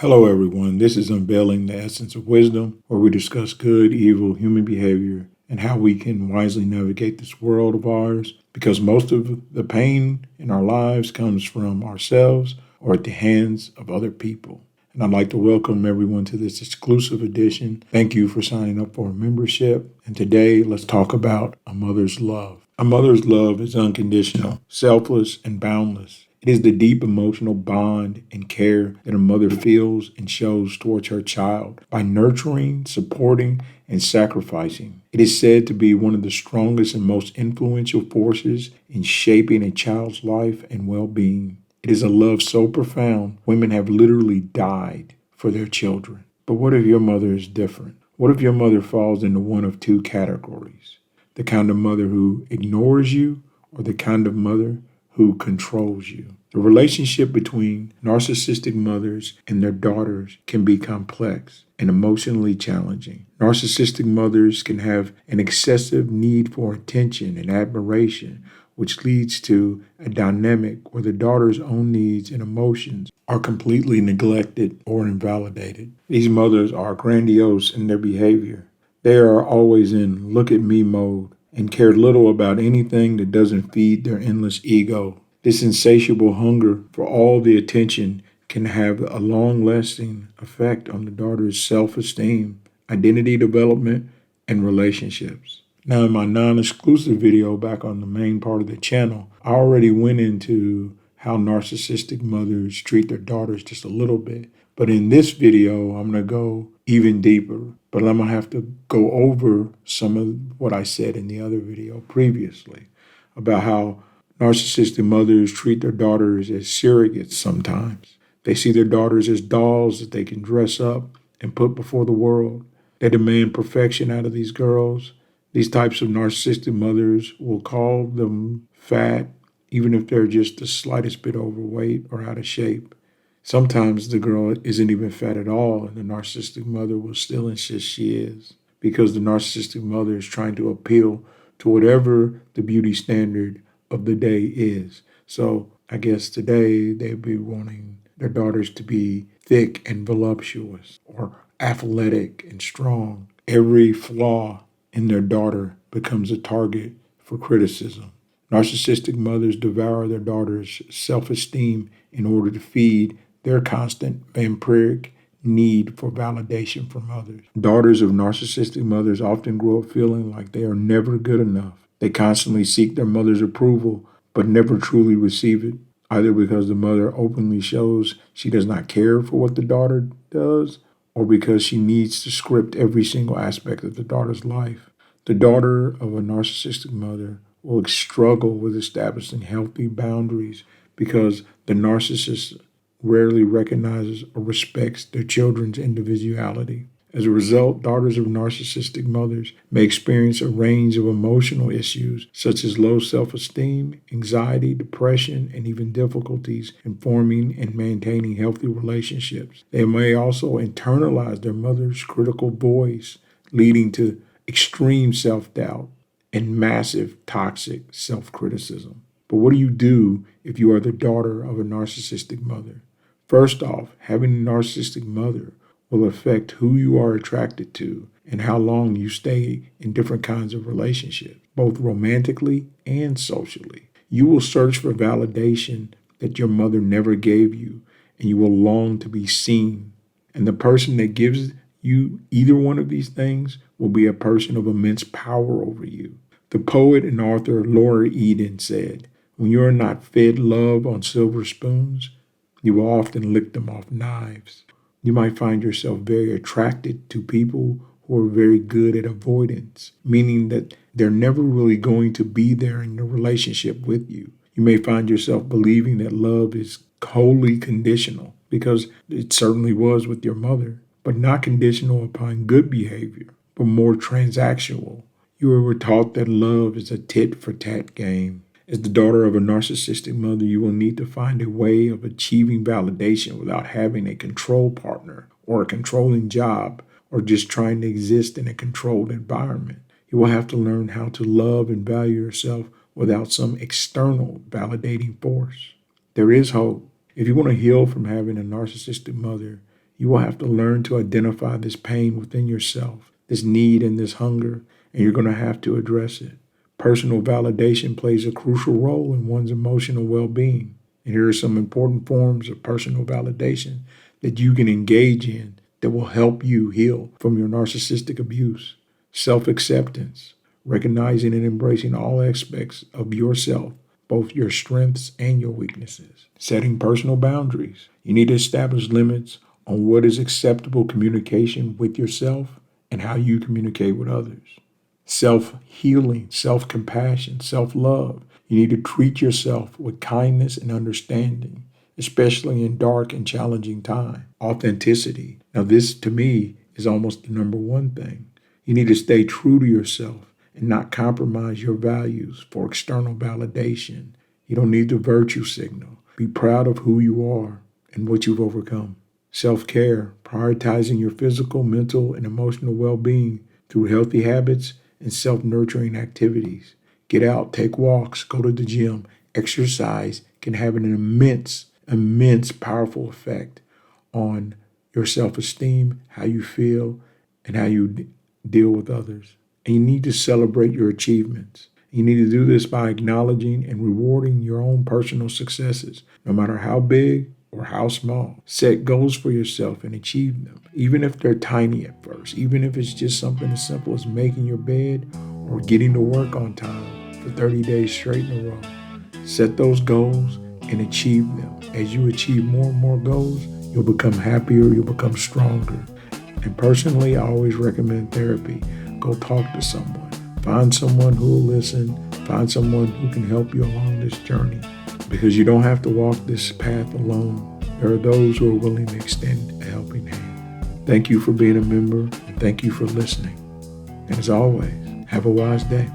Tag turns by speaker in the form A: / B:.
A: Hello, everyone. This is Unveiling the Essence of Wisdom, where we discuss good, evil, human behavior, and how we can wisely navigate this world of ours. Because most of the pain in our lives comes from ourselves or at the hands of other people. And I'd like to welcome everyone to this exclusive edition. Thank you for signing up for a membership. And today, let's talk about a mother's love. A mother's love is unconditional, selfless, and boundless. It is the deep emotional bond and care that a mother feels and shows towards her child by nurturing, supporting, and sacrificing. It is said to be one of the strongest and most influential forces in shaping a child's life and well-being. It is a love so profound, women have literally died for their children. But what if your mother is different? What if your mother falls into one of two categories? The kind of mother who ignores you, or the kind of mother who controls you. The relationship between narcissistic mothers and their daughters can be complex and emotionally challenging. Narcissistic mothers can have an excessive need for attention and admiration, which leads to a dynamic where the daughter's own needs and emotions are completely neglected or invalidated. These mothers are grandiose in their behavior. They are always in look at me mode and care little about anything that doesn't feed their endless ego. This insatiable hunger for all the attention can have a long-lasting effect on the daughter's self-esteem, identity development, and relationships. Now, in my non-exclusive video back on the main part of the channel, I already went into how narcissistic mothers treat their daughters just a little bit. But in this video, I'm going to go even deeper. But I'm going to have to go over some of what I said in the other video previously about how narcissistic mothers treat their daughters as surrogates sometimes. They see their daughters as dolls that they can dress up and put before the world. They demand perfection out of these girls. These types of narcissistic mothers will call them fat, even if they're just the slightest bit overweight or out of shape. Sometimes the girl isn't even fat at all, and the narcissistic mother will still insist she is, because the narcissistic mother is trying to appeal to whatever the beauty standard of the day is. So I guess today they'd be wanting their daughters to be thick and voluptuous, or athletic and strong. Every flaw in their daughter becomes a target for criticism. Narcissistic mothers devour their daughters' self-esteem in order to feed their constant vampiric need for validation from others. Daughters of narcissistic mothers often grow up feeling like they are never good enough. They constantly seek their mother's approval, but never truly receive it, either because the mother openly shows she does not care for what the daughter does, or because she needs to script every single aspect of the daughter's life. The daughter of a narcissistic mother will struggle with establishing healthy boundaries because the narcissist rarely recognizes or respects their children's individuality. As a result, daughters of narcissistic mothers may experience a range of emotional issues such as low self-esteem, anxiety, depression, and even difficulties in forming and maintaining healthy relationships. They may also internalize their mother's critical voice, leading to extreme self-doubt and massive toxic self-criticism. But what do you do if you are the daughter of a narcissistic mother? First off, having a narcissistic mother will affect who you are attracted to and how long you stay in different kinds of relationships, both romantically and socially. You will search for validation that your mother never gave you, and you will long to be seen. And the person that gives you either one of these things will be a person of immense power over you. The poet and author Laura Eden said, "When you are not fed love on silver spoons, you will often lick them off knives." You might find yourself very attracted to people who are very good at avoidance, meaning that they're never really going to be there in the relationship with you. You may find yourself believing that love is wholly conditional, because it certainly was with your mother, but not conditional upon good behavior, but more transactional. You were taught that love is a tit-for-tat game. As the daughter of a narcissistic mother, you will need to find a way of achieving validation without having a control partner or a controlling job or just trying to exist in a controlled environment. You will have to learn how to love and value yourself without some external validating force. There is hope. If you want to heal from having a narcissistic mother, You will have to learn to identify this pain within yourself, this need and this hunger, and you're going to have to address it. Personal validation plays a crucial role in one's emotional well-being. And here are some important forms of personal validation that you can engage in that will help you heal from your narcissistic abuse. Self-acceptance, recognizing and embracing all aspects of yourself, both your strengths and your weaknesses. Setting personal boundaries. You need to establish limits on what is acceptable communication with yourself and how you communicate with others. Self-healing, self-compassion, self-love. You need to treat yourself with kindness and understanding, especially in dark and challenging times. Authenticity. Now this, to me, is almost the number one thing. You need to stay true to yourself and not compromise your values for external validation. You don't need to virtue signal. Be proud of who you are and what you've overcome. Self-care, prioritizing your physical, mental, and emotional well-being through healthy habits and self-nurturing activities. Get out, take walks, go to the gym. Exercise can have an immense, powerful effect on your self-esteem, how you feel, and how you deal with others. And you need to celebrate your achievements. You need to do this by acknowledging and rewarding your own personal successes, no matter how big or how small. Set goals for yourself and achieve them, even if they're tiny at first, even if it's just something as simple as making your bed or getting to work on time for 30 days straight in a row. Set those goals and achieve them. As you achieve more and more goals, you'll become happier, you'll become stronger. And personally, I always recommend therapy. Go talk to someone. Find someone who will listen. Find someone who can help you along this journey. Because you don't have to walk this path alone. There are those who are willing to extend a helping hand. Thank you for being a member, and thank you for listening. And as always, have a wise day.